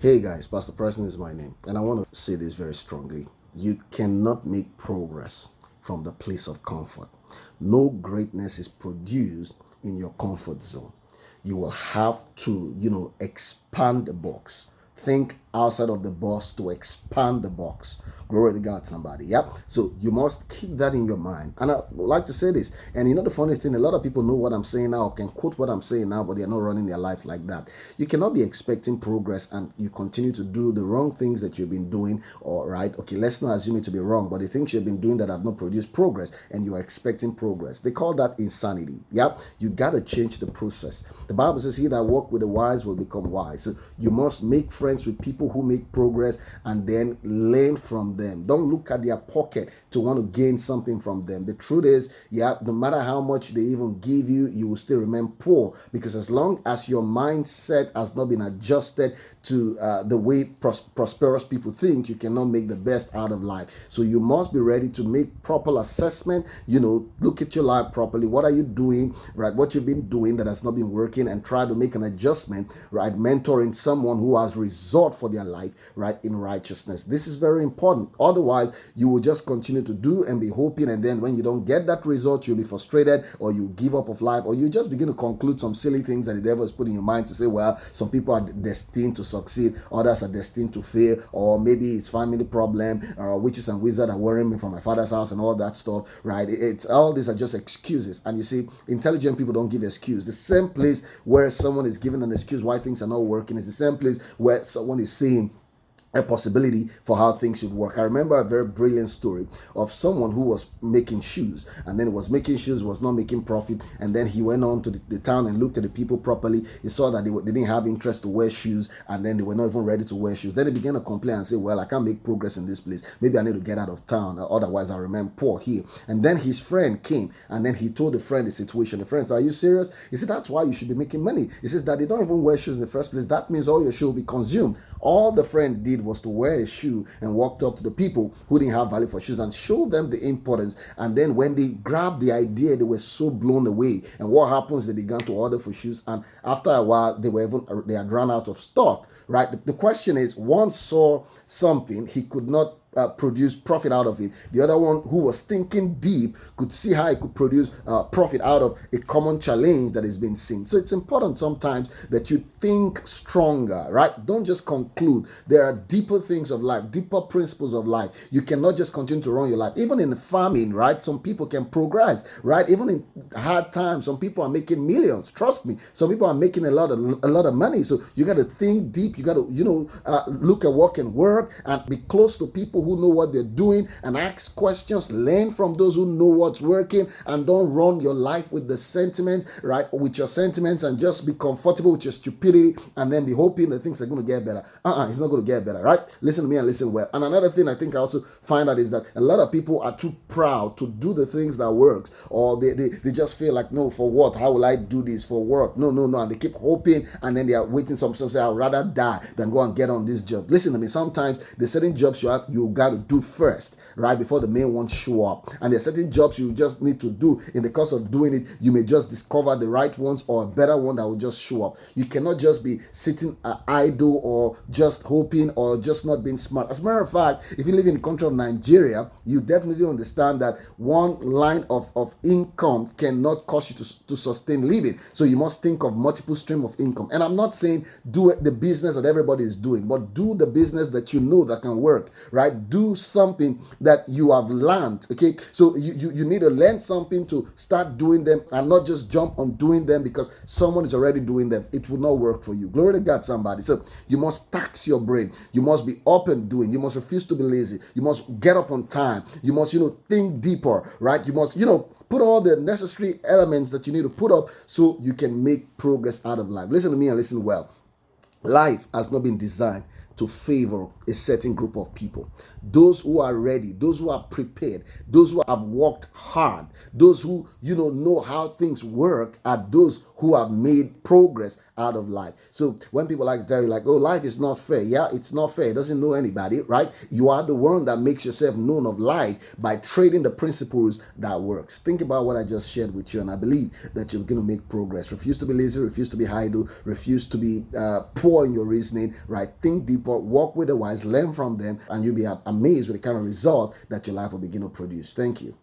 Hey guys, Pastor Preston is my name, and I want to say this very strongly. You cannot make progress from the place of comfort. No greatness is produced in your comfort zone. You will have to, expand the box. Think outside of the box to expand the box. Glory to God, somebody. Yep. So you must keep that in your mind. And I would like to say this. And the funny thing, a lot of people know what I'm saying now, can quote what I'm saying now, but they're not running their life like that. You cannot be expecting progress and you continue to do the wrong things that you've been doing. All right. Okay, let's not assume it to be wrong, but the things you've been doing that have not produced progress and you are expecting progress. They call that insanity. Yep. You got to change the process. The Bible says, he that walk with the wise will become wise. So you must make friends with people who make progress and then learn from them. Don't look at their pocket to want to gain something from them. The truth is, no matter how much they even give you, you will still remain poor, because as long as your mindset has not been adjusted to the way prosperous people think, you cannot make the best out of life. So you must be ready to make proper assessment. Look at your life properly. What are you doing, right? What you've been doing that has not been working, and try to make an adjustment, right? Mentoring someone who has result for their life, right, in righteousness. This is very important. Otherwise, you will just continue to do and be hoping, and then when you don't get that result, you'll be frustrated, or you give up of life, or you just begin to conclude some silly things that the devil has put in your mind to say, well, some people are destined to succeed, others are destined to fail, or maybe it's family problem, or witches and wizards are worrying me from my father's house and all that stuff, right? It's all these are just excuses. And you see, intelligent people don't give excuse. The same place where someone is giving an excuse why things are not working is the same place where someone is saying a possibility for how things should work. I remember a very brilliant story of someone who was making shoes, and then was making shoes, was not making profit, and then he went on to the town and looked at the people properly. He saw that they didn't have interest to wear shoes, and then they were not even ready to wear shoes. Then he began to complain and say, well, I can't make progress in this place. Maybe I need to get out of town, otherwise I remain poor here. And then his friend came, and then he told the friend the situation. The friend said, are you serious? He said, that's why you should be making money. He says that they don't even wear shoes in the first place. That means all your shoes will be consumed. All the friend did was to wear a shoe and walked up to the people who didn't have value for shoes and showed them the importance. And then when they grabbed the idea, they were so blown away. And what happens? They began to order for shoes, and after a while, they had run out of stock. Right? The question is, one saw something he could not produce profit out of it. The other one, who was thinking deep, could see how he could produce profit out of a common challenge that has been seen. So it's important sometimes that you think stronger, right? Don't just conclude. There are deeper things of life, deeper principles of life. You cannot just continue to run your life. Even in farming, right? Some people can progress, right? Even in hard times, some people are making millions. Trust me, some people are making a lot of money. So you got to think deep. You got to, look at what can work and be close to people who know what they're doing and ask questions. Learn from those who know what's working, and don't run your life with the sentiment, right? With your sentiments, and just be comfortable with your stupidity and then be hoping that things are going to get better. It's not going to get better, right? Listen to me and listen well. And another thing I think I also find out is that a lot of people are too proud to do the things that works, or they just feel like, no, for what? How will I do this for work? No. And they keep hoping, and then they are waiting. Some say, I'd rather die than go and get on this job. Listen to me. Sometimes the certain jobs you got to do first, right, before the main ones show up. And there are certain jobs you just need to do. In the course of doing it, you may just discover the right ones or a better one that will just show up. You cannot just be sitting idle, or just hoping, or just not being smart. As a matter of fact, if you live in the country of Nigeria, you definitely understand that one line of income cannot cause you to sustain living. So you must think of multiple stream of income. And I'm not saying do the business that everybody is doing, but do the business that you know that can work, right? Do something that you have learned. Okay, so you need to learn something to start doing them, and not just jump on doing them because someone is already doing them. It will not work for you. Glory to God, somebody. So you must tax your brain. You must be up and doing. You must refuse to be lazy. You must get up on time. You must think deeper, right? You must put all the necessary elements that you need to put up so you can make progress out of life. Listen to me and listen well. Life has not been designed to favor a certain group of people. Those who are ready, those who are prepared, those who have worked hard, those who know how things work are those who have made progress out of life. So when people like to tell you like, oh, life is not fair. Yeah, it's not fair. It doesn't know anybody, right? You are the one that makes yourself known of life by trading the principles that works. Think about what I just shared with you, and I believe that you're going to make progress. Refuse to be lazy, refuse to be idle, refuse to be poor in your reasoning, right? Think deeper, walk with the wise, learn from them, and you'll be amazed with the kind of result that your life will begin to produce. Thank you.